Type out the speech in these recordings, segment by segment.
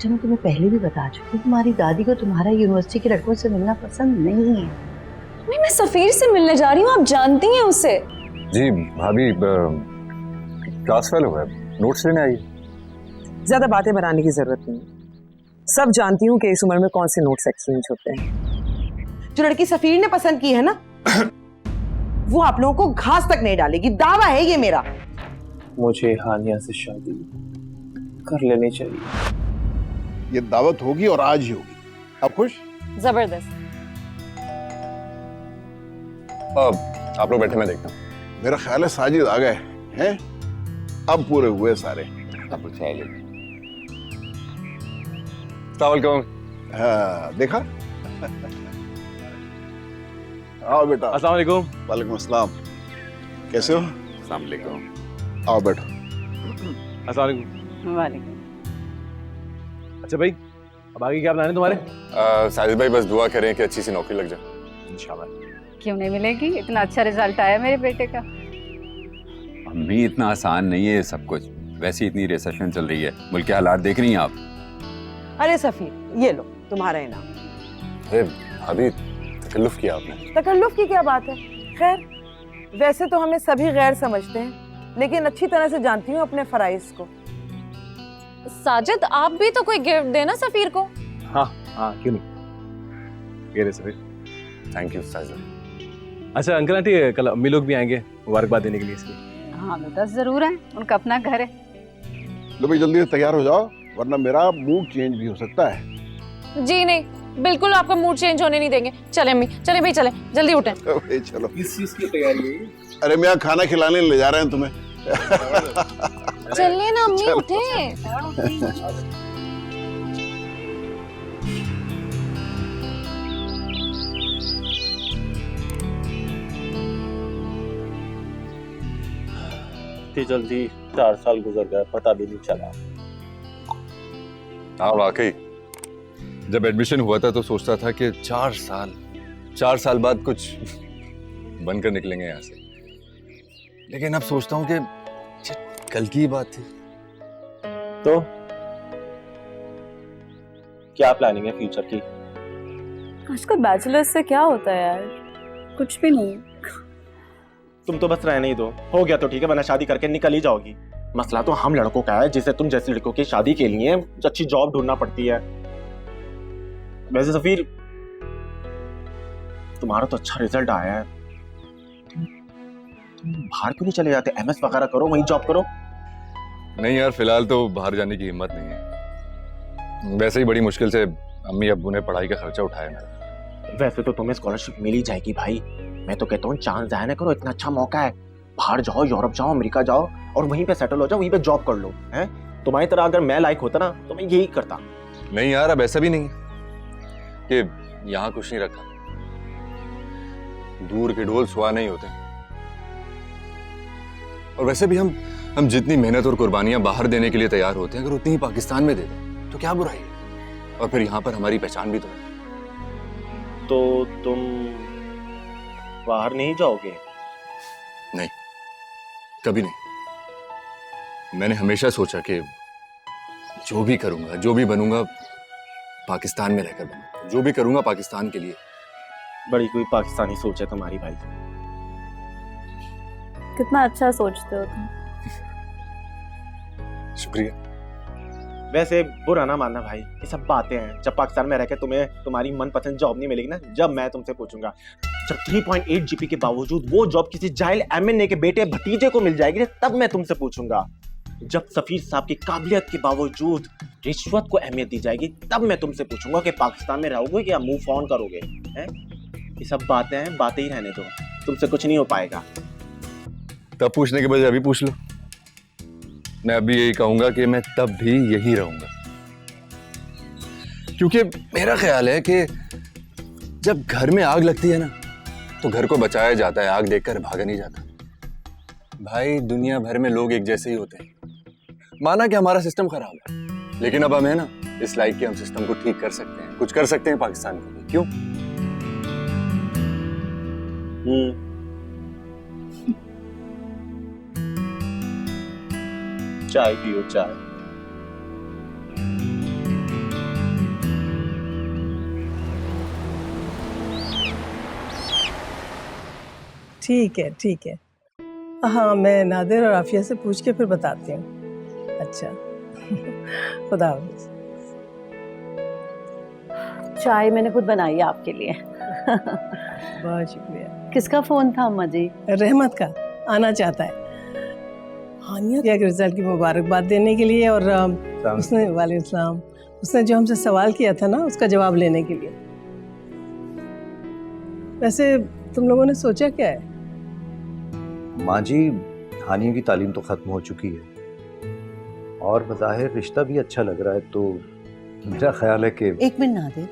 बेटा मैं तुम्हें पहले भी बता चुकी हूँ, तुम्हारी दादी को तुम्हारा यूनिवर्सिटी के लड़कों से मिलना पसंद नहीं है। मैं सफीर से मिलने जा रही हूँ, आप जानती हैं उसे। जी भाभी, क्लास फेलो है, नोट्स लेने आई। ज्यादा बातें बनाने की जरूरत नहीं, सब जानती हूँ कि इस उम्र में कौन से नोट्स एक्सचेंज होते हैं। जो लड़की सफीर ने पसंद की है ना वो आप लोगों को घास तक नहीं डालेगी, दावा है ये मेरा। मुझे हानिया से शादी कर लेनी चाहिए। ये दावत होगी और आज ही होगी। आप खुश? जबरदस्त। आप लोग बैठे, मैं देखता हूँ। मेरा ख्याल है साजिद आ गए हैं, अब पूरे हुए सारे। हाँ, देखा? आओ बेटा। अस्सलाम वालेकुम। वालेकुम अस्सलाम। कैसे हो? अस्सलाम वालेकुम। आओ बैठो। अस्सलाम वालेकुम। वालेकुम। अच्छा भाई, अब आगे क्या प्लान है तुम्हारे? साजिद भाई बस दुआ करें कि अच्छी सी नौकरी लग जाए इंशाल्लाह। क्यों नहीं मिलेगी, इतना अच्छा रिजल्ट आया मेरे बेटे का। अम्मी इतना आसान नहीं है सब कुछ, वैसे इतनी रिसेशन चल रही है, मुल्क के हालात देख रही हैं आप। अरे सफीर ये लो तुम्हारा इनाम। अरे भाभी, तकल्लुफ किया आपने। तकल्लुफ की क्या बात है? खैर वैसे तो हमें सभी गैर समझते हैं, लेकिन अच्छी तरह से जानती हूँ अपने फराइज को। साजिद आप भी तो कोई गिफ्ट देना सफीर को। हाँ हाँ, क्यों नहीं। ये रहे सफीर। Thank you Sajid. अच्छा अंकल आंटी, कल अम्मी लोग भी आएंगे मुबारकबाद देने के लिए इसलिए। हाँ बेटा जरूर है, उनका अपना घर है। लो भाई जल्दी से तैयार हो जाओ, वरना मेरा मूड चेंज भी हो सकता है। जी नहीं, बिल्कुल आपका मूड चेंज होने नहीं देंगे। चले अम्मी, चले भाई, चले जल्दी उठें। भाई चलो। किस चीज की तैयारी है? अरे मैं यहाँ खाना खिलाने ले जा रहे हैं तुम्हें। चलिए ना अम्मी, उठें। इतनी जल्दी 4 साल गुजर गए, पता भी नहीं चला। हाँ वाकई, जब एडमिशन हुआ था तो सोचता था कि 4 साल बाद कुछ बनकर निकलेंगे यहाँ से, लेकिन अब सोचता हूँ कि कल की बात थी। तो क्या प्लानिंग है फ्यूचर की? आजकल बैचलर्स से क्या होता है यार, कुछ भी नहीं। तुम तो बस रहने ही दो, हो गया तो ठीक है, वरना शादी करके निकल ही जाओगी। मसला तो हम लड़कों का है, जिसे तुम जैसे लड़कों की शादी के लिए अच्छी जॉब ढूंढना पड़ती है। वैसे सफीर तुम्हारा तो अच्छा रिजल्ट आया है, तुम बाहर क्यों नहीं चले जाते? एमएस वगैरह करो, वहीं जॉब करो। नहीं यार, फिलहाल तो बाहर जाने की हिम्मत नहीं है। वैसे ही बड़ी मुश्किल से अम्मी अब्बू ने पढ़ाई का खर्चा उठाया मेरा। वैसे तो तुम्हें स्कॉलरशिप मिल ही जाएगी भाई, मैं तो कहता हूँ चांस जाया ना करो, इतना अच्छा मौका है। बाहर जाओ, यूरोप जाओ, अमेरिका जाओ और वहीं पे सेटल हो जाओ, वहीं पे जॉब कर लो। हैं तुम्हारी तरह अगर मैं लायक होता ना तो मैं यही करता। नहीं यार, अब ऐसा भी नहीं है कि यहाँ कुछ नहीं रखा, दूर के ढोल सुहा नहीं होते। और वैसे भी हम जितनी मेहनत और कुर्बानियां बाहर देने के लिए तैयार होते हैं, अगर उतनी ही पाकिस्तान में दे दें तो क्या बुराई है? और फिर यहाँ पर हमारी पहचान भी तो है। तो तुम बाहर नहीं जाओगे? नहीं, कभी नहीं। मैंने हमेशा सोचा कि जो भी करूंगा, जो भी बनूंगा, पाकिस्तान में रहकर बनूंगा। जो भी करूंगा पाकिस्तान के लिए। बड़ी कोई पाकिस्तानी सोच है तुम्हारी भाई। कितना अच्छा सोचते हो तुम। शुक्रिया। वैसे बुरा ना मानना भाई, ये सब बातें हैं। जब पाकिस्तान में रहकर तुम्हें तुम्हारी मनपसंद जॉब नहीं मिलेगी ना, जब मैं तुमसे पूछूंगा, जब 3.8 जीपी के बावजूद वो जॉब किसी जाहिल एमएनए के बेटे भतीजे को मिल जाएगी, तब मैं तुमसे पूछूंगा। जब सफीर साहब की काबिलियत के बावजूद रिश्वत को अहमियत दी जाएगी, तब मैं तुमसे पूछूंगा कि पाकिस्तान में रहोगे या मूव ऑन करोगे। हैं? ये सब बातें हैं, बातें ही रहने दो, तुमसे कुछ नहीं हो पाएगा। तब पूछने के बजाय अभी पूछ लो। मैं अभी यही कहूंगा कि मैं तब भी यही रहूंगा, क्योंकि मेरा ख्याल है कि जब घर में आग लगती है ना, तो घर को बचाया जाता है, आग देखकर भागा नहीं जाता। भाई दुनिया भर में लोग एक जैसे ही होते हैं। माना कि हमारा सिस्टम खराब है, लेकिन अब हम है ना इस लाइक के हम सिस्टम को ठीक कर सकते हैं, कुछ कर सकते हैं पाकिस्तान के लिए। क्यों? चाय पियो, चाय। ठीक है ठीक है। हाँ, मैं नादिर और आफिया से पूछ के फिर बताती हूँ। अच्छा खुदा हाफिज़। चाय मैंने खुद बनाई है आपके लिए। बहुत शुक्रिया। किसका फोन था अम्मा जी? रहमत का, आना चाहता है हानिया के रिजल्ट की मुबारकबाद देने के लिए, और उसने वालेकुम सलाम, उसने जो हमसे सवाल किया था ना उसका जवाब लेने के लिए। वैसे तुम लोगों ने सोचा क्या है? माँ जी, हानिया की तालीम तो ख़त्म हो चुकी है और बज़ाहिर रिश्ता भी अच्छा लग रहा है, तो मेरा ख्याल है कि एक मिनट नादिर,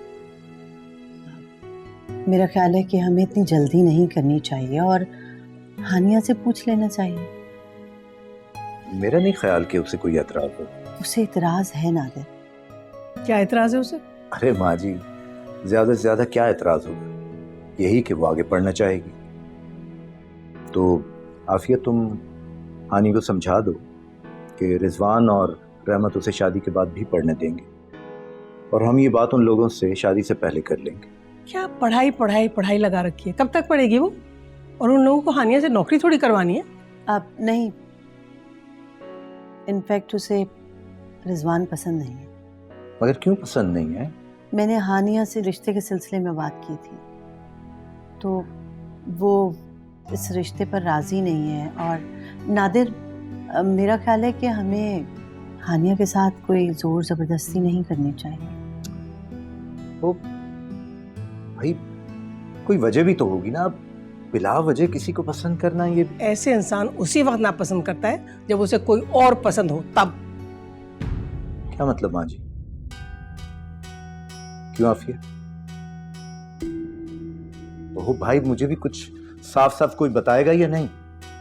मेरा ख्याल है कि हमें इतनी जल्दी नहीं करनी चाहिए और हानिया से पूछ लेना चाहिए। मेरा नहीं ख्याल कि उसे कोई एतराज़ हो। उसे इतराज़ है नादिर। क्या एतराज़ है उसे? अरे माँ जी, ज़्यादा से ज़्यादा क्या एतराज़ होगा, यही कि वो आगे पढ़ना चाहेगी। तो आफिया, तुम हानी को समझा दो कि रिजवान और रहमत उसे शादी के बाद भी पढ़ने देंगे, और हम ये बात उन लोगों से शादी से पहले कर लेंगे। क्या पढ़ाई पढ़ाई पढ़ाई लगा रखी है? कब तक पढ़ेगी वो? और उन लोगों को हानिया से नौकरी थोड़ी करवानी है। अब नहीं, इनफैक्ट उसे रिजवान पसंद नहीं है। मगर क्यों पसंद नहीं है? मैंने हानिया से रिश्ते के सिलसिले में बात की थी, तो वो इस रिश्ते पर राज़ी नहीं है। और नादिर, मेरा ख्याल है कि हमें हानिया के साथ कोई ज़ोर ज़बरदस्ती नहीं करनी चाहिए। वो भाई, कोई वजह भी तो होगी ना। बिला वजह किसी को पसंद करना, ये ऐसे इंसान उसी वक्त नापसंद करता है जब उसे कोई और पसंद हो, तब। क्या मतलब माँ जी? क्यों आफिया? तो भाई, मुझे भी कुछ साफ साफ कोई बताएगा या नहीं?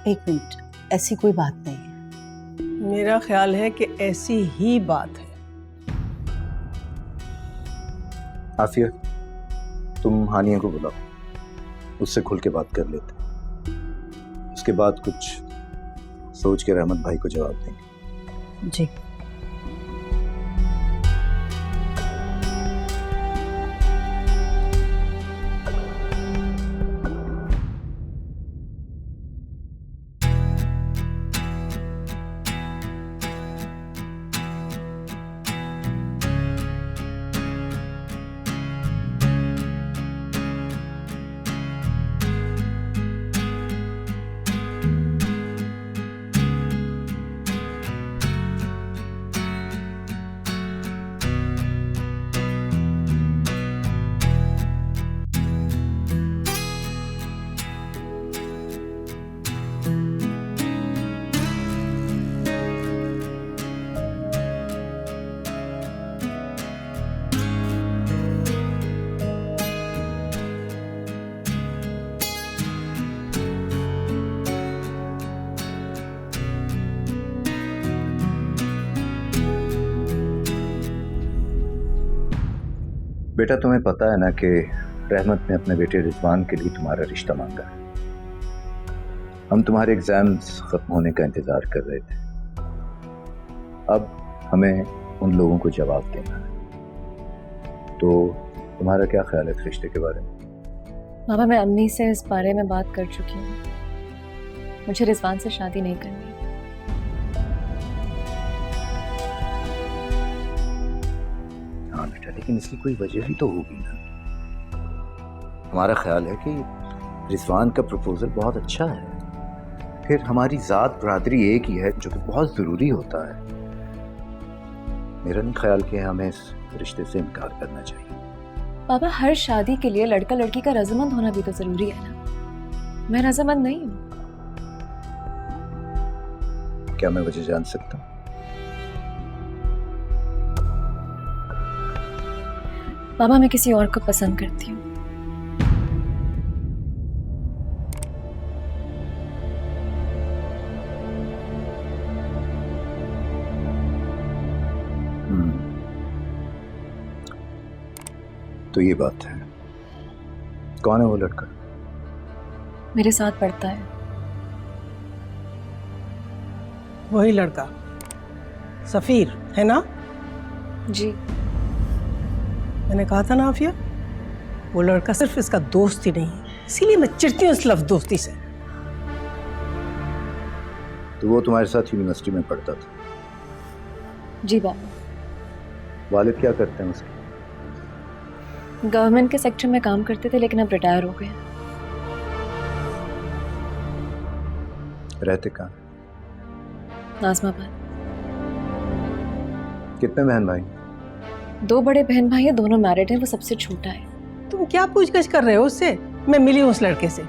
एक मिनट, ऐसी कोई बात नहीं है। मेरा ख्याल है कि ऐसी ही बात है। आफिया, तुम हानिया को बुलाओ, उससे खुल के बात कर लेते, उसके बाद कुछ सोच के रहमत भाई को जवाब देंगे। जी। बेटा, तुम्हें पता है ना कि रहमत ने अपने बेटे रिजवान के लिए तुम्हारा रिश्ता मांगा है। हम तुम्हारे एग्जाम्स खत्म होने का इंतजार कर रहे थे। अब हमें उन लोगों को जवाब देना है। तो तुम्हारा क्या ख्याल है इस रिश्ते के बारे में? बाबा, मैं अम्मी से इस बारे में बात कर चुकी हूँ। मुझे रिजवान से शादी नहीं करनी। हाँ बेटा, लेकिन इसकी कोई वजह भी तो होगी ना। हमारा ख्याल है कि रिजवान का प्रपोजल बहुत अच्छा है, फिर हमारी जात बरादरी एक ही है, जो कि बहुत ज़रूरी होता है। मेरा नहीं ख्याल कि हमें इस रिश्ते से इनकार करना चाहिए। बाबा, हर शादी के लिए लड़का लड़की का रजामंद होना भी तो जरूरी है ना। मैं रजामंद नहीं हूँ। क्या मैं वजह जान सकता हूँ? बाबा, मैं किसी और को पसंद करती हूँ। तो ये बात है। कौन है वो लड़का? मेरे साथ पढ़ता है। वही लड़का सफीर है ना? जी। मैंने कहा था ना आफिया, वो लड़का सिर्फ इसका दोस्त ही नहीं है, इसीलिए मैं चिढ़ती हूँ इस लफ्ज़ दोस्ती से। तो वो तुम्हारे साथ यूनिवर्सिटी में पढ़ता था। जी बाबा। वालिद क्या करते हैं उसके? गवर्नमेंट के सेक्टर में काम करते थे लेकिन अब रिटायर हो गए। रहते कहाँ? नाज़माबाद। कितने बहन भाई? 2 बड़े बहन भाई हैं, दोनों मैरिड हैं, वो सबसे छोटा है। तुम क्या पूछगछ कर रहे हो उससे? मैं मिली हूँ उस लड़के से।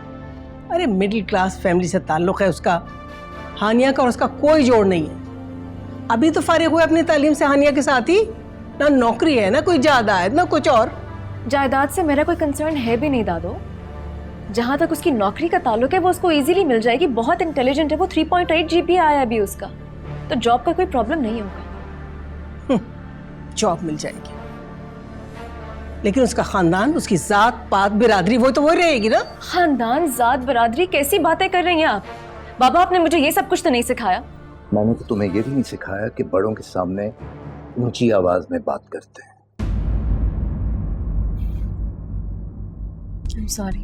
अरे मिडिल क्लास फैमिली से ताल्लुक है उसका। हानिया का और उसका कोई जोड़ नहीं है। अभी तो फारिग हुए अपनी तालीम से हानिया के साथ ही। ना नौकरी है, ना कोई जायदाद, ना कुछ और। जायदाद से मेरा कोई कंसर्न है भी नहीं दादो। जहां तक उसकी नौकरी का ताल्लुक है वो उसको इजीली मिल जाएगी। बहुत इंटेलिजेंट है वो। 3.8 GPA आया अभी उसका, तो जॉब का कोई प्रॉब्लम नहीं होगा। जॉब मिल जाएगी, लेकिन उसका खानदान, उसकी जात पात बिरादरी वो तो वही रहेगी ना। खानदान जात बिरादरी कैसी बातें कर रही हैं आप? बाबा आपने मुझे ये सब कुछ तो नहीं सिखाया। मैंने तो तुम्हें ये भी नहीं सिखाया कि बड़ों के सामने ऊंची आवाज में बात करते हैं। I'm sorry।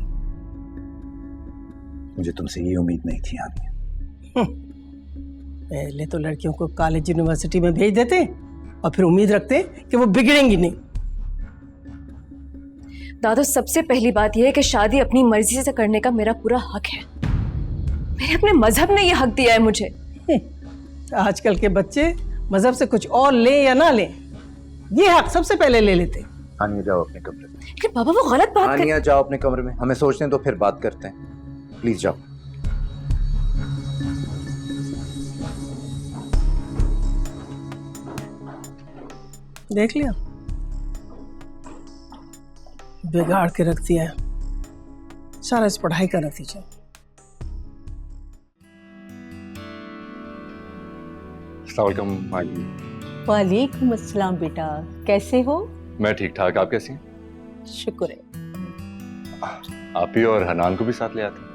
मुझे तुमसे ये उम्मीद नहीं थी आनिया। पहले तो लड़कियों को कॉलेज यूनिवर्सिटी में भेज देते और फिर उम्मीद रखते कि वो बिगड़ेंगी नहीं। दादो सबसे पहली बात यह है कि शादी अपनी मर्जी से करने का मेरा पूरा हक है। मेरे अपने मजहब ने यह हक दिया है मुझे। आजकल के बच्चे मजहब से कुछ और लें या ना लें, ये हक सबसे पहले ले लेते। आनिया जाओ अपने कमरे में। लेकिन बाबा वो गलत बात कर। आनिया जाओ अपने कमरे में, हमें सोचने दो फिर बात करते हैं। प्लीज जाओ। देख लिया, बिगाड़ के रख दिया है सारा इस पढ़ाई का नतीजा। अस्सलाम वालेकुम माँ जी। वालेकुम अस्सलाम बेटा, कैसे हो? मैं ठीक ठाक, आप कैसी हैं? शुक्र है। आप ही और हनान को भी साथ ले आते।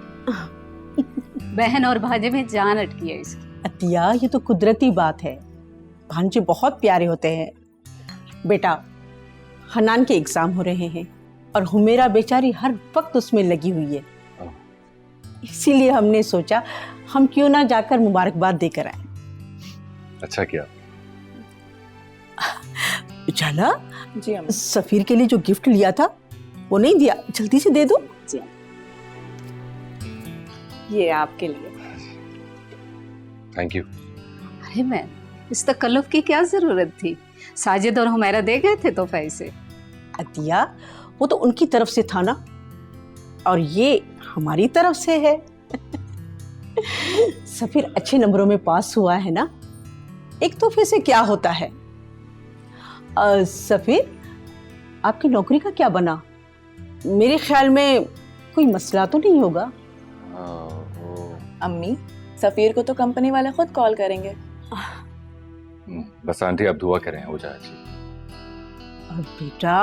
बहन और भांजे में जान अटकी है इसकी। अतिया, ये तो कुदरती बात है। भांजे बहुत प्यारे होते हैं। बेटा, हनान के एग्जाम हो रहे हैं और हुमेरा बेचारी हर वक्त उसमें लगी हुई है, इसीलिए हमने सोचा हम क्यों ना जाकर मुबारकबाद देकर आए। अच्छा किया। उजाला जी अम्मा। सफीर के लिए जो गिफ्ट लिया था वो नहीं दिया, जल्दी से दे दो। जी ये आपके लिए। Thank you. अरे मैं इस तकल्लुफ की क्या जरूरत थी? साजिद और हुमैरा दे गए थे तो पैसे। अतिया, वो तो उनकी तरफ से था ना, और ये हमारी तरफ से है। सफीर अच्छे नंबरों में पास हुआ है ना, एक तोहफे से क्या होता है। सफीर, आपकी नौकरी का क्या बना? मेरे ख्याल में कोई मसला तो नहीं होगा। अम्मी, सफीर को तो कंपनी वाले खुद कॉल करेंगे। बस आंटी आप दुआ करें हो जाए। बेटा,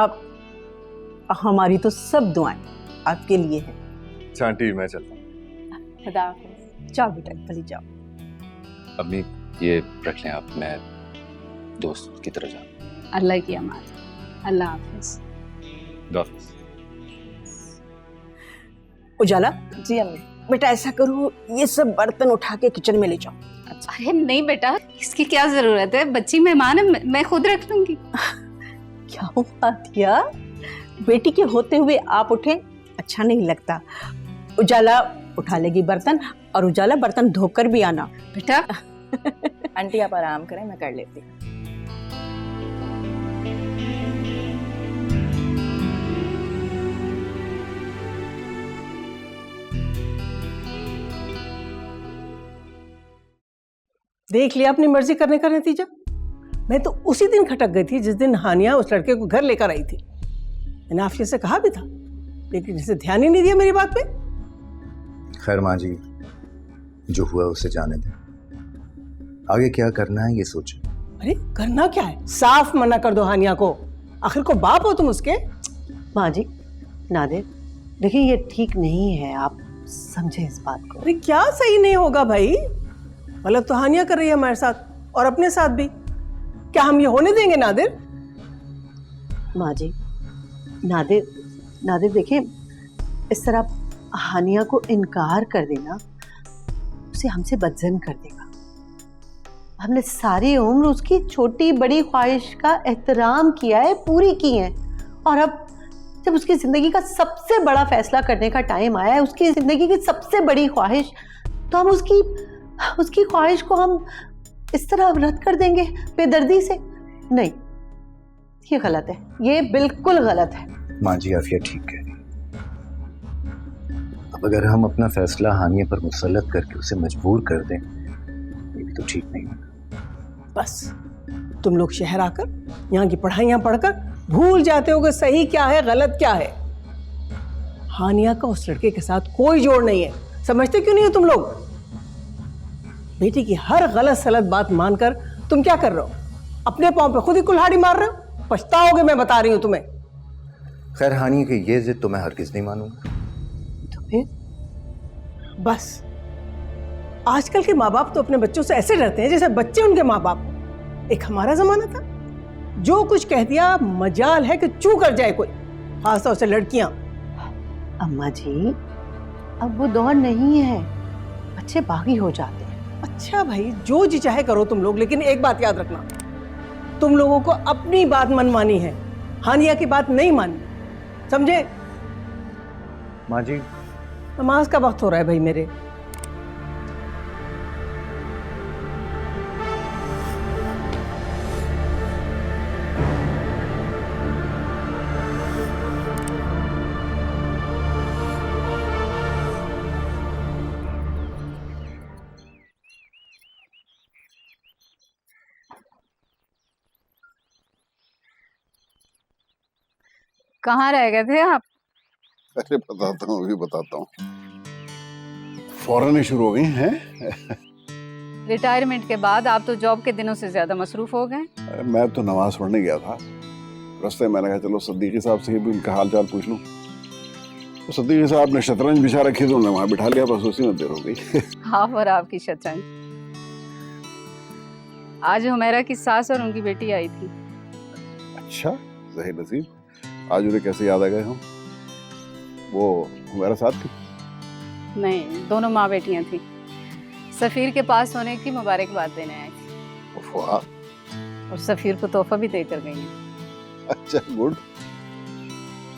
हमारी तो सब दुआएं आपके लिए हैं। अच्छा आंटी, मैं चलता हूँ। खुदा हाफिज़। जाओ बेटा, चली जाओ। अम्मी ये रख लें आप, मैं दोस्त की तरह जाऊँ। अल्लाह की अमान। अल्लाह हाफिज़। उजाला। जी अम्मी। बेटा ऐसा करो, ये सब बर्तन उठा के किचन में ले जाओ। अरे नहीं बेटा, इसकी क्या जरूरत है? बच्ची मेहमान है, मैं खुद रख लूंगी। क्या हुआ दिया? बेटी के होते हुए आप उठे, अच्छा नहीं लगता। उजाला उठा लेगी बर्तन, और उजाला बर्तन धोकर भी आना। बेटा आंटी आप आराम करें, मैं कर लेती हूँ। देख लिया अपनी मर्जी करने का नतीजा। मैं तो उसी दिन खटक गई थी जिस दिन हानिया उस लड़के को घर लेकर आई थी। मैंने आफिया से कहा भी था, लेकिन इसे ध्यान ही नहीं दिया मेरी बात पे। खैर माँ जी, जो हुआ उसे जाने दें। आगे क्या करना है ये सोचो। अरे करना क्या है? साफ मना कर दो हानिया को, आखिर को बाप हो तुम उसके। माँ जी, नादिर, देखिए ये ठीक नहीं है, आप समझे इस बात को। अरे क्या सही नहीं होगा भाई? गलत तो हानिया कर रही है हमारे साथ और अपने साथ भी। क्या हम ये होने देंगे नादिर? माँ जी, नादिर देखिए, इस तरह हानिया को इनकार कर देना उसे हमसे बदजन कर देगा। हमने सारी उम्र उसकी छोटी बड़ी ख्वाहिश का एहतराम किया है, पूरी की है। और अब जब उसकी ज़िंदगी का सबसे बड़ा फैसला करने का टाइम आया है, उसकी ज़िंदगी की सबसे बड़ी ख्वाहिश, तो हम उसकी ख्वाहिश को हम इस तरह रद्द कर देंगे बेदर्दी से? नहीं, ये गलत है, ये बिल्कुल गलत है। माँ जी आफिया ठीक कह रही। अब अगर हम अपना फैसला हानिया पर मुसल्लत करके उसे मजबूर कर दें, ये भी तो ठीक नहीं होगा। बस तुम लोग शहर आकर यहाँ की पढ़ाइयाँ पढ़कर भूल जाते हो कि सही क्या है गलत क्या है। हानिया का उस लड़के के साथ कोई जोड़ नहीं है, समझते क्यों नहीं हो तुम लोग? बेटी की हर गलत सलत बात मानकर तुम क्या कर रहे हो? अपने पांव पे खुद ही कुल्हाड़ी मार रहे हो। पछताओगे, मैं बता रही हूं तुम्हें। खैर हानिया की ये जिद तो मैं हरगिज नहीं मानूंगा। तो फिर बस आजकल के माँ बाप तो अपने बच्चों से ऐसे डरते हैं जैसे बच्चे उनके माँ बाप। एक हमारा जमाना था, जो कुछ कह दिया मजाल है कि चू कर जाए कोई, खासतौर से लड़कियां। अम्मा जी, अब वो दौर नहीं है, बच्चे बागी हो जाते हैं। अच्छा भाई, जो जी चाहे करो तुम लोग, लेकिन एक बात याद रखना, तुम लोगों को अपनी बात मनमानी है, हानिया की बात नहीं माननी, समझे? माँ जी नमाज का वक्त हो रहा है भाई मेरे। कहाँ रह गए थे आप? अरे बताता हूँ, अभी बताता हूँ। फौरन ही शुरू हो गई हैं। रिटायरमेंट के बाद आप तो जॉब के दिनों से ज्यादा मसरूफ हो गए। मैं तो नमाज पढ़ने गया था, रास्ते में मैंने कहा चलो सिद्दीकी साहब से भी उनका हाल चाल पूछ लूं। तो सिद्दीकी साहब ने शतरंज बिछा रखी तो उन्हें वहां बिठा लिया, बस उसी में देर हो गई। आप और आपकी शतरंज। आज हुमैरा की सास और उनकी बेटी आई थी। अच्छा, सही नसीब। आज उन्हें कैसे याद आ गए हम? वो हमारे साथ थी? नहीं, दोनों माँ बेटियां थी। सफीर के पास होने की मुबारकबाद देने आई थी। वाह। और सफीर को तोहफा भी देकर गई हैं। अच्छा, गुड।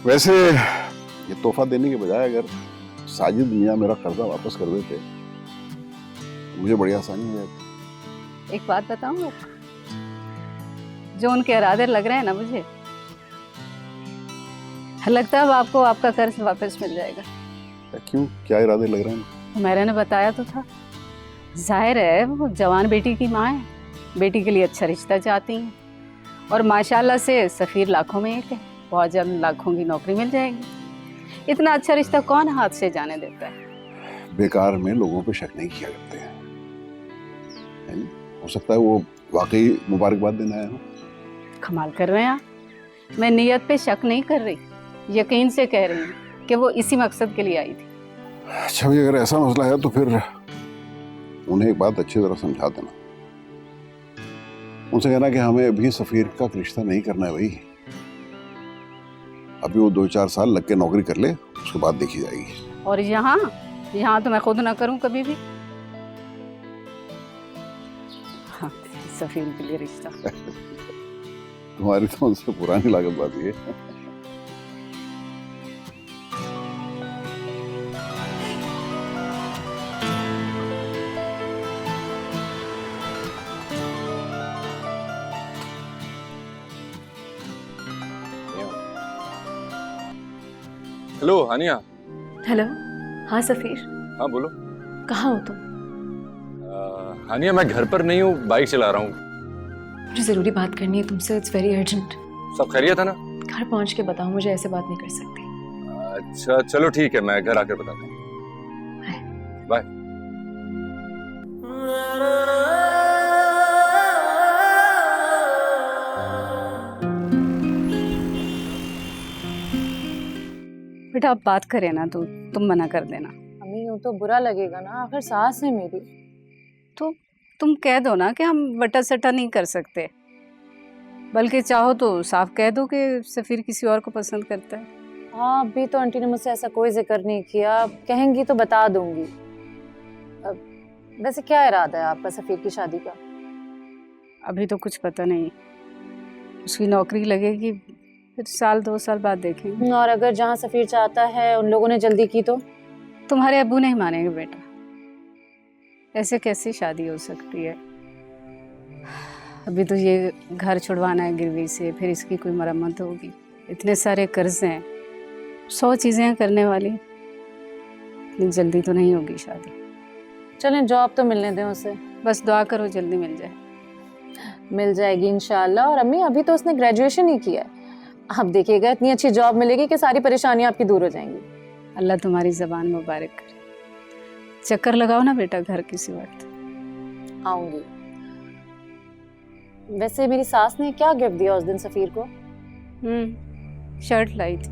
वैसे ये तोहफा देने के बजाय अगर साजिद मियाँ मेरा कर्जा वापस कर देते तो मुझे बड़ी आसानी हो जाती। एक बात बताऊं, जो उनके इरादे लग रहे हैं ना, मुझे लगता है अब आपको आपका कर्ज वापस मिल जाएगा। क्यों, क्या इरादे लग रहे हैं? मैंने ने बताया तो था। जाहिर है वो जवान बेटी की माँ है, बेटी के लिए अच्छा रिश्ता चाहती हैं, और माशाल्लाह से सफीर लाखों में एक है, बहुत जल्द लाखों की नौकरी मिल जाएगी। इतना अच्छा रिश्ता कौन हाथ से जाने देता है? बेकार में लोगों पे शक नहीं किया करते हैं। हो सकता है वो वाकई मुबारकबाद देना आया हो। कमाल कर रहे हैं आप। मैं नियत पे शक नहीं कर रही, यकीन से कह रही हूँ कि वो इसी मकसद के लिए आई थी। अच्छा भाई, अगर ऐसा मसला है तो फिर उन्हें एक बात अच्छी तरह समझा देना। उनसे कहना कि हमें अभी सफीर का रिश्ता नहीं करना है भाई। अभी वो 2-4 साल लग के नौकरी कर ले, उसके बाद देखी जाएगी। और यहाँ तो मैं खुद ना करूँ कभी भी। हाँ, सफीर के लिए रिश्ता। तुम्हारी तो उनसे पुरानी लागत बात है। हेलो हानिया। हेलो, हाँ सफीर। हाँ बोलो। कहाँ हो तुम? हानिया, मैं घर पर नहीं हूँ, बाइक चला रहा हूँ। मुझे जरूरी बात करनी है तुमसे, इट्स वेरी अर्जेंट। सब खैरियत है ना? घर पहुँच के बताओ, मुझे ऐसे बात नहीं कर सकती। अच्छा चलो ठीक है, मैं घर आकर बताता हूँ। बाय। बेटा आप बात करें ना, तो तुम मना कर देना। अम्मी यूँ तो बुरा लगेगा ना, आखिर सास है मेरी। तो तुम कह दो ना कि हम बटा सटा नहीं कर सकते, बल्कि चाहो तो साफ कह दो कि सफीर किसी और को पसंद करता है। हाँ, अभी तो आंटी ने मुझसे ऐसा कोई जिक्र नहीं किया, कहेंगी तो बता दूंगी। वैसे क्या इरादा है आपका सफीर की शादी का? अभी तो कुछ पता नहीं। उसकी नौकरी लगेगी फिर 1-2 साल बाद देखेंगे। और अगर जहाँ सफीर चाहता है उन लोगों ने जल्दी की तो? तुम्हारे अब्बू नहीं मानेंगे बेटा, ऐसे कैसी शादी हो सकती है। अभी तो ये घर छुड़वाना है गिरवी से, फिर इसकी कोई मरम्मत होगी, इतने सारे कर्ज हैं, 100 चीज़ें हैं करने वाली। इतनी जल्दी तो नहीं होगी शादी। चलें जॉब तो मिलने दें उसे। बस दुआ करो जल्दी मिल जाए। मिल जाएगी इंशाल्लाह। और अम्मी अभी तो उसने ग्रेजुएशन ही किया है, आप देखिएगा इतनी अच्छी जॉब मिलेगी कि सारी परेशानियां आपकी दूर हो जाएंगी। अल्लाह तुम्हारी ज़बान मुबारक करे। चक्कर लगाओ ना बेटा घर किसी वक्त। आऊंगी। वैसे मेरी सास ने क्या गिफ्ट दिया उस दिन सफीर को? शर्ट लाई थी,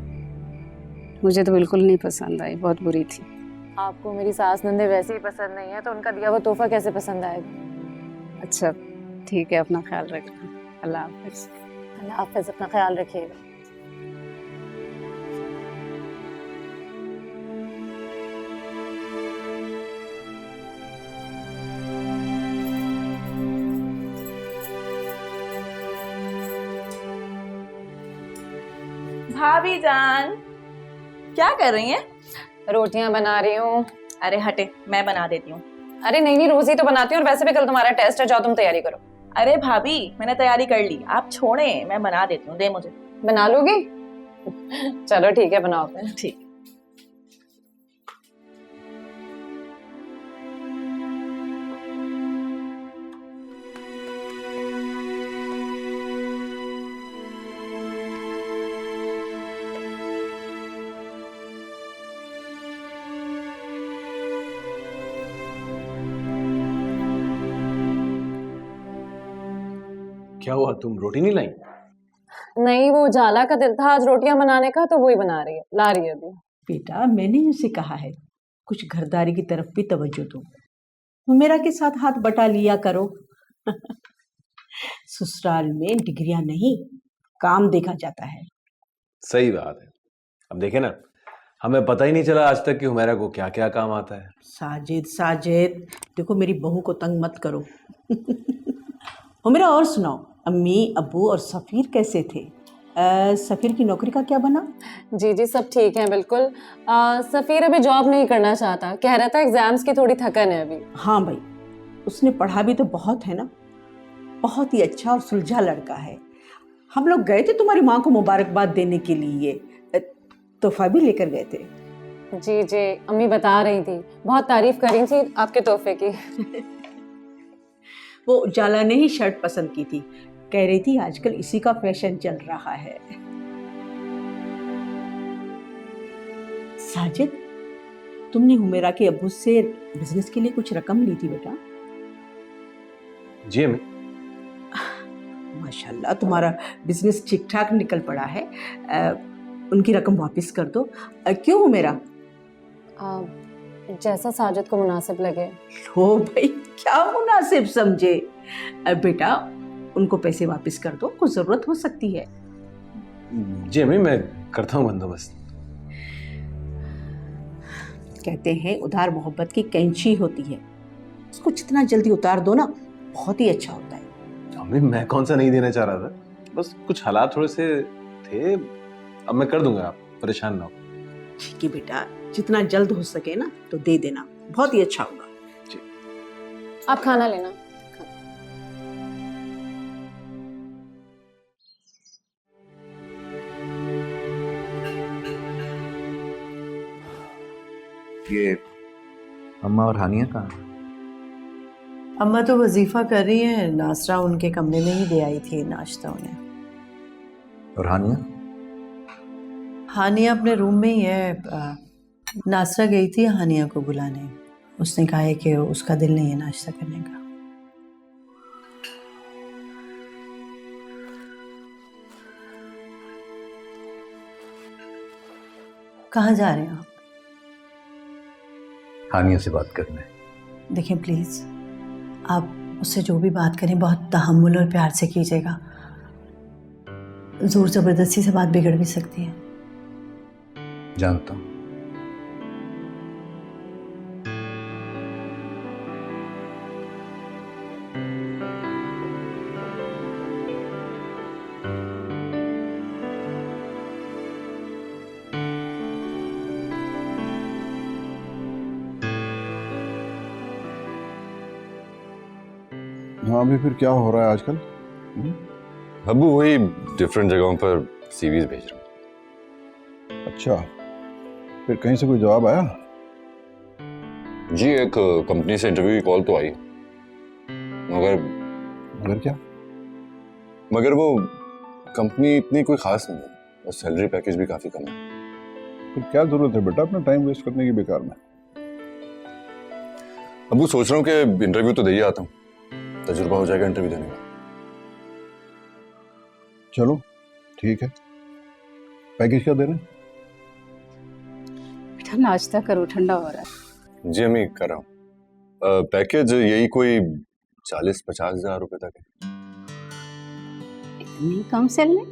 मुझे तो बिल्कुल नहीं पसंद आई, बहुत बुरी थी। आपको मेरी सास नंदे वैसे ही पसंद नहीं है तो उनका दिया हुआ तोहफा कैसे पसंद आएगा? अच्छा ठीक है, अपना ख्याल रखना। अल्लाह हाफिज। अल्लाह हाफिज, अपना ख्याल रखिएगा। भाभी जान क्या कर रही हैं? रोटियां बना रही हूँ। अरे हटे, मैं बना देती हूँ। अरे नहीं नहीं, रोज ही तो बनाती हूँ और वैसे भी कल तुम्हारा टेस्ट है, जाओ तुम तैयारी करो। अरे भाभी मैंने तैयारी कर ली, आप छोड़े, मैं बना देती हूँ, दे मुझे। बना लोगी? चलो ठीक है, बनाओ फिर। ठीक। क्या हुआ, तुम रोटी नहीं लाई? नहीं, वो जाला का दिल था आज रोटियां बनाने का, तो वही बना रही है, ला रही है अभी। बेटा मैंने उसे कहा है कुछ घरदारी की तरफ भी तवज्जो दो, हुमेरा के साथ हाथ बटा लिया करो। ससुराल में डिग्रियां नहीं, काम देखा जाता है। सही बात है। अब देखे ना, हमें पता ही नहीं चला आज तक कि हुमेरा को क्या क्या काम आता है। साजिद साजिद, देखो मेरी बहू को तंग मत करो। हुमेरा और सुनाओ, अम्मी अब्बू और सफ़ीर कैसे थे? सफ़ीर की नौकरी का क्या बना? जी जी सब ठीक है बिल्कुल। सफ़ीर अभी जॉब नहीं करना चाहता, कह रहा था एग्जाम्स की थोड़ी थकन है अभी। हाँ भाई, उसने पढ़ा भी तो बहुत है ना, बहुत ही अच्छा और सुलझा लड़का है। हम लोग गए थे तुम्हारी माँ को मुबारकबाद देने के लिए, तोहफा भी लेकर गए थे। जी जी, अम्मी बता रही थी, बहुत तारीफ कर रही थी आपके तोहफे की। वो जाला ने ही शर्ट पसंद की थी, कह रही थी आजकल इसी का फैशन चल रहा है। साजिद, तुमने हुमेरा के अब्बू से बिजनेस के लिए कुछ रकम ली थी बेटा? जी अम्मी। माशाल्लाह तुम्हारा बिजनेस ठीक ठाक निकल पड़ा है। उनकी रकम वापस कर दो। क्यों हुमेरा? जैसा साजिद को मुनासिब लगे। लो भाई, क्या मुनासिब समझे? बेटा उनको पैसे वापस कर दो, कुछ जरूरत हो सकती है। जी अम्मी, मैं करता हूँ बंदोबस्त। कहते हैं उधार मोहब्बत की कैंची होती है, उसको जितना जल्दी उतार दो ना बहुत ही अच्छा होता है। अम्मी मैं कौन सा नहीं देना चाह रहा था, बस कुछ हालात थोड़े से थे। अब मैं कर दूंगा, आप परेशान ना हो। ठीक है बेटा, जितना जल्द हो सके ना तो दे देना, बहुत ही अच्छा होगा। आप खाना लेना। ये अम्मा और हानिया कहाँ? अम्मा तो वजीफा कर रही है, नासरा उनके कमरे में ही दे आई थी नाश्ता उन्हें। और हानिया? हानिया अपने रूम में ही है। नासरा गई थी हानिया को बुलाने, उसने कहा है कि उसका दिल नहीं है नाश्ता करने का। कहाँ जा रहे हो आप? हानिया से बात करने। देखें प्लीज, आप उससे जो भी बात करें बहुत तहम्मुल और प्यार से कीजिएगा, जोर जबरदस्ती से बात बिगड़ भी सकती है। जानता हूँ। वहाँ भी फिर क्या हो रहा है आजकल? अबू वही डिफरेंट जगहों पर सीवीज भेज रहा हूँ। अच्छा, फिर कहीं से कोई जवाब आया? जी एक कंपनी से इंटरव्यू की कॉल तो आई, मगर क्या? मगर वो कंपनी इतनी कोई खास नहीं है और सैलरी पैकेज भी काफी कम है। फिर क्या जरूरत है बेटा अपना टाइम वेस्ट करने की बेकार में? अबू सोच रहा हूँ कि इंटरव्यू तो दे ही आता हूँ, तजुर्बा हो जाएगा इंटरव्यू देने का। चलो ठीक है, पैकेज क्या दे रहे हैं? बेटा नाश्ता करो, ठंडा हो रहा है। जी अम्मी कर रहा हूँ। पैकेज यही कोई 40-50 हज़ार रुपए तक है। इतनी कम सैलरी?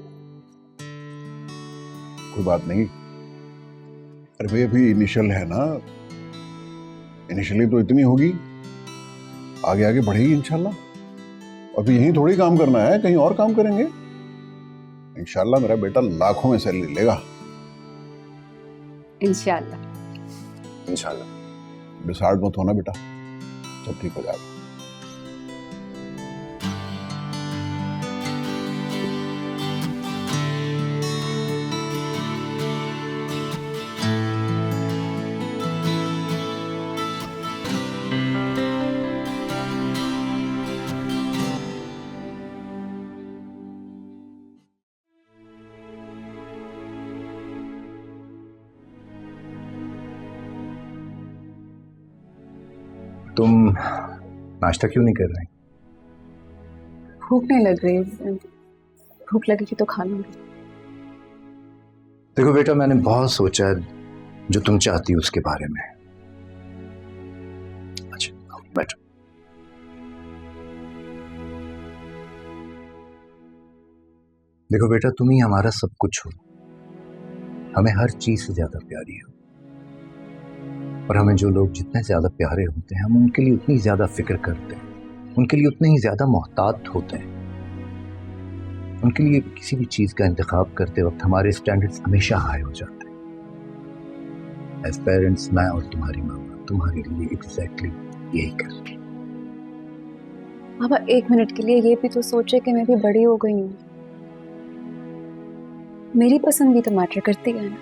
कोई बात नहीं, अरे भाई अभी इनिशियल है ना, इनिशियली तो इतनी होगी, आगे आगे बढ़ेगी इंशाल्लाह। और फिर यहीं थोड़ी काम करना है, कहीं और काम करेंगे इंशाल्लाह। मेरा बेटा लाखों में सैलरी लेगा इंशाल्लाह। इंशाल्लाह। डिसहार्ट मत होना बेटा, सब ठीक हो जाएगा। तुम नाश्ता क्यों नहीं कर रहे? भूख नहीं लग रही, भूख लगेगी तो खा लूंगी। देखो बेटा, मैंने बहुत सोचा है जो तुम चाहती हो उसके बारे में। अच्छा बैठो। देखो बेटा, तुम ही हमारा सब कुछ हो, हमें हर चीज से ज्यादा प्यारी हो। और हमें जो लोग जितने ज्यादा प्यारे होते हैं, हम उनके लिए उतनी ज्यादा फिक्र करते हैं, उनके लिए उतने ही ज्यादा मोहतात होते हैं। उनके लिए किसी भी चीज का इंतखाब करते वक्त हमारे स्टैंडर्ड्स हमेशा हाई हो जाते हैं। एज पेरेंट्स, मैं और तुम्हारी मामा तुम्हारे लिए एग्जैक्टली यही कर रही है। पापा एक मिनट के लिए ये भी तो सोचे कि मैं भी बड़ी हो गई हूँ। मेरी पसंद भी तो मैटर करती है ना।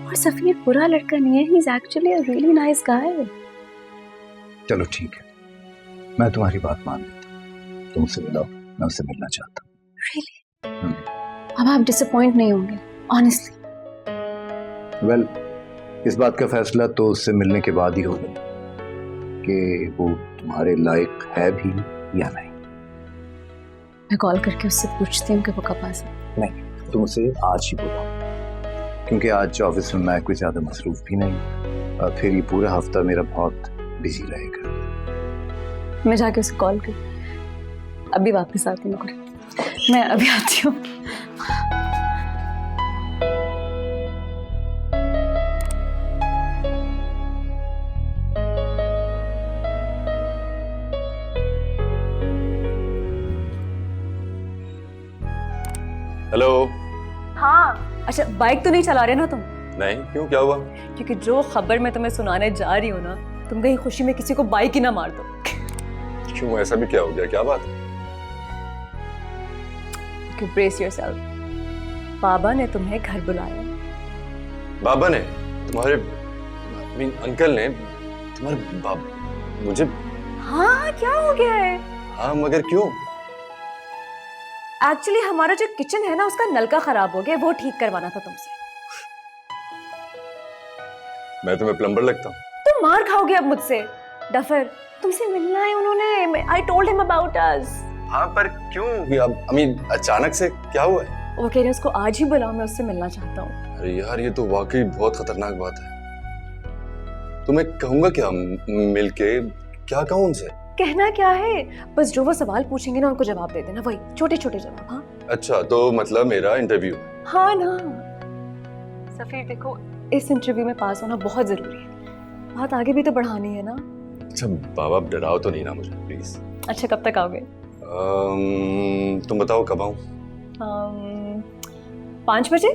और सफीर बुरा लड़का नहीं है, he is actually a really nice guy. चलो ठीक है, मैं तुम्हारी बात मान लेता हूँ। तुम उससे मिलाओ, मैं उससे मिलना चाहता हूँ। Really? अब आप डिसअपॉइंट नहीं होंगे ऑनेस्टली? वेल, इस बात का फैसला तो उससे मिलने के बाद ही होगा कि वो तुम्हारे लायक है भी या नहीं। मैं कॉल करके उससे पूछती हूँ कि वो कब आ सकता। नहीं, तुम उसे आज ही बुलाओ, क्योंकि आज ऑफिस में मैं कोई ज्यादा मसरूफ भी नहीं, और फिर ये पूरा हफ्ता मेरा बहुत बिजी रहेगा। मैं जाके उसे कॉल कर अभी वापस आती हूँ। मैं अभी आती हूँ। हेलो। हाँ, अच्छा बाइक तो नहीं चला रहे ना तुम? नहीं, क्यों, क्या हुआ? क्योंकि जो खबर मैं तुम्हें सुनाने जा रही हूँ ना, तुम कहीं खुशी में किसी को बाइक ही ना मार दो। क्यों, ऐसा भी क्या हो गया, क्या बात है? ब्रेस योरसेल्फ, बाबा ने तुम्हें घर बुलाया। बाबा ने? तुम्हारे अंकल ने तुम्हारे मुझे? हाँ, क्या हो गया है? हाँ मगर क्यों? एक्चुअली हमारा जो किचन है ना, उसका नलका खराब हो गया, वो ठीक करवाना था तुमसे। मैं तुम्हें प्लम्बर लगता हूँ? तुम मार खाओगे अब मुझसे। डफर, तुमसे मिलना है उन्होंने। I told him about us. हाँ पर क्यों? अचानक से क्या हुआ है? वो कह रहे उसको आज ही बुलाओ, मैं उससे मिलना चाहता हूँ। अरे यार, ये तो वाकई बहुत खतरनाक बात है। तो मैं कहूँगा क्या मिलके? क्या कहूँ उनसे? कहना क्या है, बस जो वो सवाल पूछेंगे ना उनको जवाब दे देना, वही छोटे छोटे जवाब। हाँ अच्छा, तो मतलब मेरा इंटरव्यू? हाँ ना सफीर, देखो इस इंटरव्यू में पास होना बहुत जरूरी है, बात आगे भी तो बढ़ानी है ना। अच्छा बाबा, डराओ तो नहीं ना मुझे प्लीज। अच्छा कब तक आओगे? तुम बताओ कब आऊँ? 5 बजे,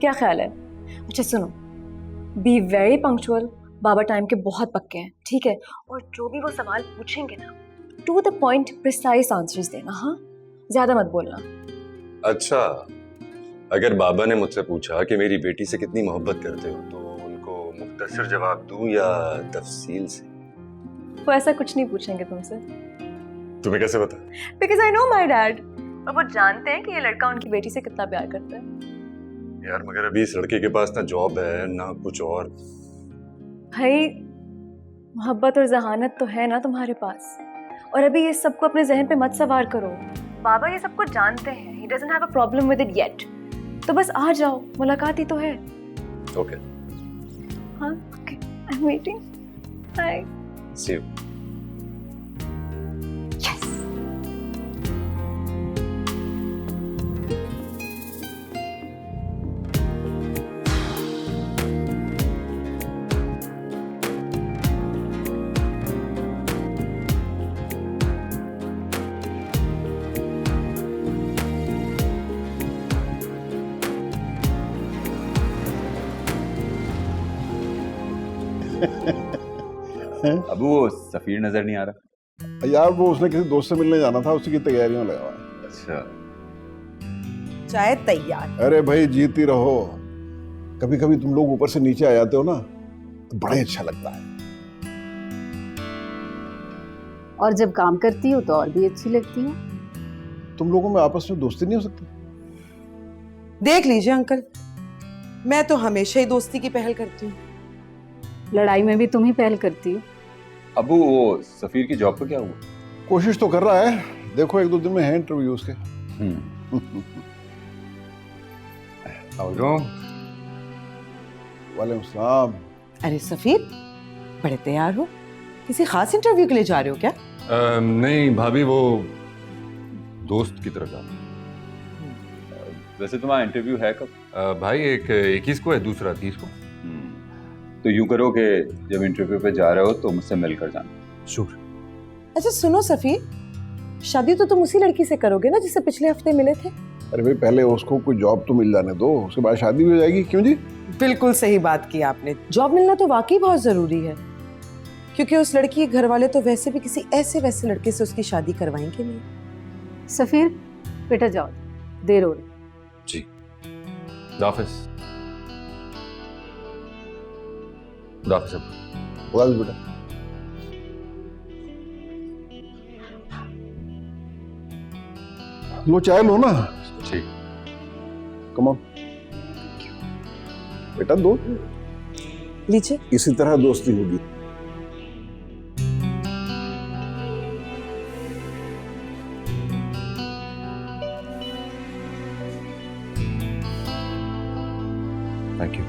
क्या ख्याल है? अच्छा सुनो, be very punctual, Baba time के बहुत पक्के हैं, ठीक है? और जो भी वो सवाल पूछेंगे ना, to the point precise answers देना, हाँ, ज्यादा मत बोलना। अच्छा, अगर बाबा ने मुझसे पूछा कि मेरी बेटी से कितनी मोहब्बत करते हो तो उनको मुख्तसर जवाब दूं या तफसील से? वो ऐसा कुछ नहीं पूछेंगे तुमसे। तुम्हें कैसे पता? Because I know my dad, और वो जानते हैं कि ये लड़का उनकी बेटी से कितना प्यार करता है। यार मगर अभी इस लड़के के पास ना जॉब है ना कुछ और। भाई मोहब्बत और जहानत तो है ना तुम्हारे पास, और अभी ये सबको अपने जहन पे मत सवार करो। बाबा ये सब कुछ जानते हैं, he doesn't have a problem with it yet। तो बस आ जाओ, मुलाकात ही तो है। ओके। हाँ, okay, I am waiting. Bye. See you. अबू वो सफीर नजर नहीं आ रहा। यार वो उसने किसी दोस्त से मिलने जाना था, उसी की तैयारियों में लगा हुआ है। अच्छा, चाय तैयार। अरे भाई जीती रहो। कभी कभी तुम लोग ऊपर से नीचे आ जाते हो ना तो बड़ा ही अच्छा लगता है। और जब काम करती हो तो और भी अच्छी लगती है। तुम लोगों में आपस में दोस्ती नहीं हो सकती? देख लीजिए अंकल, मैं तो हमेशा ही दोस्ती की पहल करती हूँ। लड़ाई में भी तुम ही पहल करती हो। अबू वो सफीर की जॉब का क्या हुआ? कोशिश तो कर रहा है, देखो एक दो दिन में है इंटरव्यू उसके। वालेकुम सलाम। अरे सफीर, बड़े तैयार हो, किसी खास इंटरव्यू के लिए जा रहे हो क्या? नहीं भाभी, वो दोस्त की तरफ जा रहा हूं। वैसे तुम्हारा इंटरव्यू है कब? भाई एक 21 को है, दूसरा 30 को। तो यूं करो कि जब इंटरव्यू पे जा रहे हो तो मुझसे मिलकर जाना। शुक्र। अच्छा सुनो सफीर, शादी तो तुम उसी लड़की से करोगे ना जिससे पिछले हफ्ते मिले थे? अरे भाई पहले उसको कोई जॉब तो मिल जाने दो, उसके बाद शादी भी हो जाएगी। क्यों जी? बिल्कुल सही बात की आपने। जॉब मिलना तो वाकई बहुत जरूरी है, क्योंकि उस लड़की के घर वाले तो वैसे भी किसी ऐसे वैसे लड़के से उसकी शादी करवाएंगे नहीं। सफीर बेटा जाओ, देर हो रही। जी दाफिज। दाफिज बेटा। लो चाय लो ना। ठीक। कम ऑन बेटा, दो लीजिए। इसी तरह दोस्ती होगी। Thank you.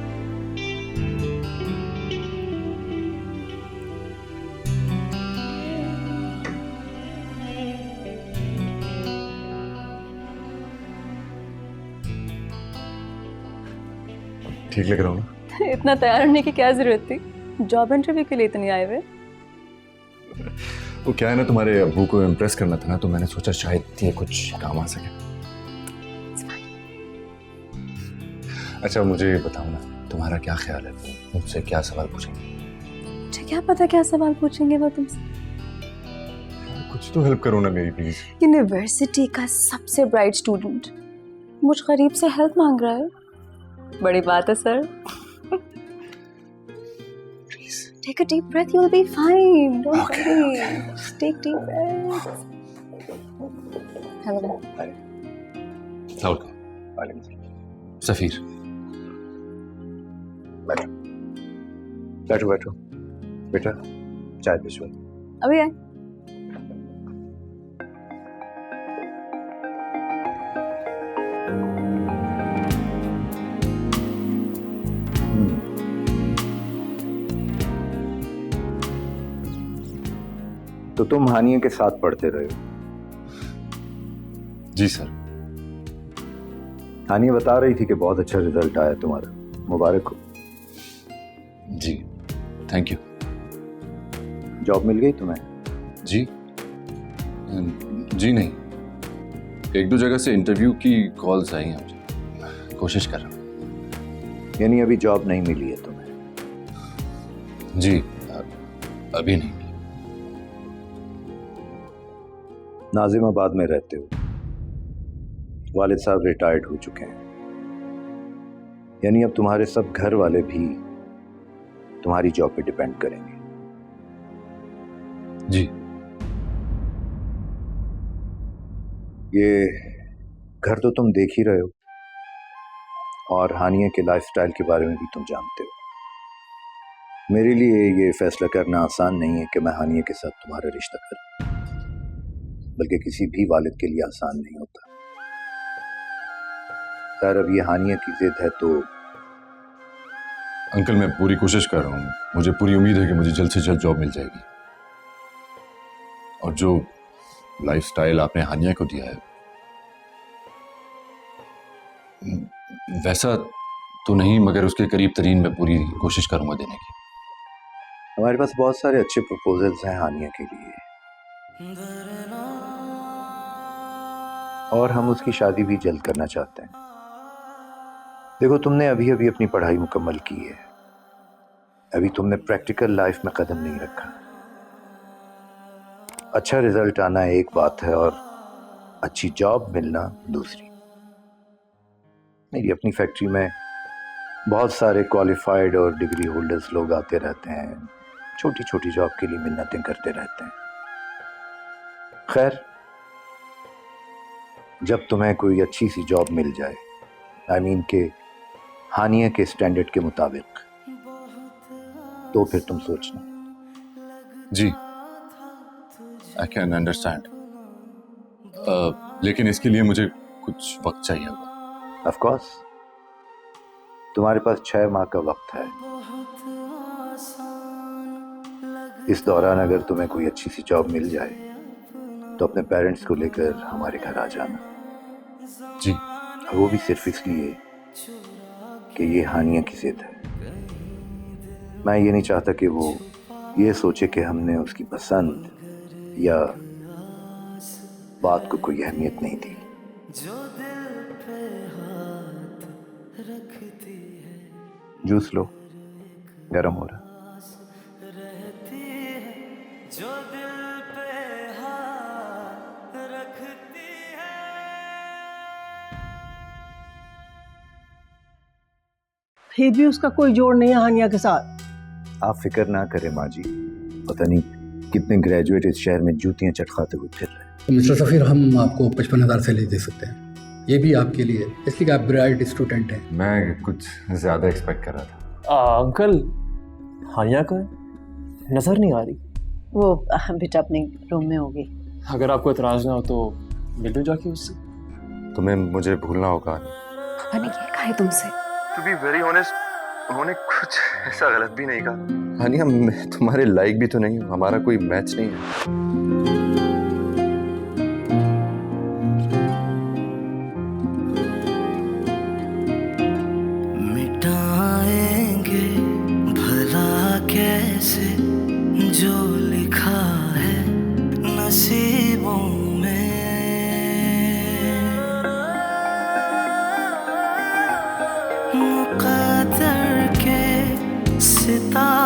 ठीक लग रहा हूँ ना? इतना तैयार होने की क्या जरूरत थी? जॉब इंटरव्यू के लिए तो नहीं आए हुए। वो क्या है ना, तुम्हारे अब्बू को इम्प्रेस करना था ना, तो मैंने सोचा शायद ये कुछ काम आ सके। अच्छा मुझे बताओ ना, तुम्हारा क्या ख्याल है, मुझसे क्या सवाल पूछेंगे? मुझे क्या पता क्या सवाल पूछेंगे वो तुमसे। कुछ तो हेल्प करो ना मेरी प्लीज। यूनिवर्सिटी का सबसे ब्राइट स्टूडेंट मुझ गरीब से हेल्प मांग रहा है, बड़ी बात है sir. Take a deep breath, you'll be fine. Don't worry. Just take deep breaths. Hello. Hi. Welcome. सफीर। बैठो बैठो बैठो बेटा, चाय भिजवा। अभी आए। तो तुम हानिया के साथ पढ़ते रहे हो? जी सर। हानिया बता रही थी कि बहुत अच्छा रिजल्ट आया तुम्हारा, मुबारक हो। जी थैंक यू। जॉब मिल गई तुम्हें? जी जी नहीं, एक दो जगह से इंटरव्यू की कॉल्स आई हैं मुझे, कोशिश कर रहा हूँ। यानी अभी जॉब नहीं मिली है तुम्हें? जी अभी नहीं। नाजिमाबाद में रहते हो, वालिद साहब रिटायर्ड हो चुके हैं, यानी अब तुम्हारे सब घर वाले भी तुम्हारी जॉब पे डिपेंड करेंगे। जी। ये घर तो तुम देख ही रहे हो और हानिया के लाइफस्टाइल के बारे में भी तुम जानते हो। मेरे लिए ये फैसला करना आसान नहीं है कि मैं हानिया के साथ तुम्हारा रिश्ता करूं, बल्कि किसी भी वालिद के लिए आसान नहीं होता। खैर, अब ये हानिया की जिद है तो अंकल, मैं पूरी कोशिश कर रहा हूँ। मुझे पूरी उम्मीद है कि मुझे जल्द से जल्द जॉब मिल जाएगी। और जो लाइफस्टाइल आपने हानिया को दिया है वैसा तो नहीं, मगर उसके करीब तरीन मैं पूरी कोशिश करूंगा देने की। हमारे पास बहुत सारे अच्छे प्रपोजल्स हैं हानिया के लिए, और हम उसकी शादी भी जल्द करना चाहते हैं। देखो, तुमने अभी अभी अपनी पढ़ाई मुकम्मल की है, अभी तुमने प्रैक्टिकल लाइफ में कदम नहीं रखा। अच्छा रिजल्ट आना एक बात है और अच्छी जॉब मिलना दूसरी। मेरी अपनी फैक्ट्री में बहुत सारे क्वालिफाइड और डिग्री होल्डर्स लोग आते रहते हैं, छोटी छोटी जॉब के लिए मिन्नतें करते रहते हैं। खैर, जब तुम्हें कोई अच्छी सी जॉब मिल जाए, आई मीन के हानिया के स्टैंडर्ड के मुताबिक, तो फिर तुम सोचना। जी, आई कैन अंडरस्टैंड, लेकिन इसके लिए मुझे कुछ वक्त चाहिए होगा। ऑफ कोर्स, तुम्हारे पास 6 माह का वक्त है। इस दौरान अगर तुम्हें कोई अच्छी सी जॉब मिल जाए तो अपने पेरेंट्स को लेकर हमारे घर आ जाना। जी। वो भी सिर्फ इसलिए कि ये हानिया की जिद है। मैं ये नहीं चाहता कि वो ये सोचे कि हमने उसकी पसंद या बात को कोई अहमियत नहीं दी। जूस लो, गरम हो रहा। फिर भी उसका कोई जोड़ नहीं है हानिया के साथ। आप फिक्र ना करें माँ जी, पता नहीं कितने ग्रेजुएट इस शहर में जूतियां चटखाते हुए फिर रहे हैं। तो मिस्टर सफ़ीर, हम आपको 55,000 सैलरी दे सकते हैं, ये भी आपके लिए, इसलिए कि आप ब्राइट स्टूडेंट हैं। मैं कुछ ज़्यादा एक्सपेक्ट कर रहा था। अंकल, हानिया का नजर नहीं आ रही। वो बेटा अपने रूम में होगी। अगर आपको एतराज ना हो तो मिल लो जाके उससे। तुम्हें मुझे भूलना होगा। पापा ने क्या कहा है तुमसे? टू बी वेरी ऑनेस्ट, उन्होंने कुछ ऐसा गलत भी नहीं कहा। हानिया, मैं तुम्हारे लायक भी तो नहीं हूँ, हमारा कोई मैच नहीं है। मिटाएंगे भला कैसे जो लिखा है नसीबों में, मुक़द्दर के सितारे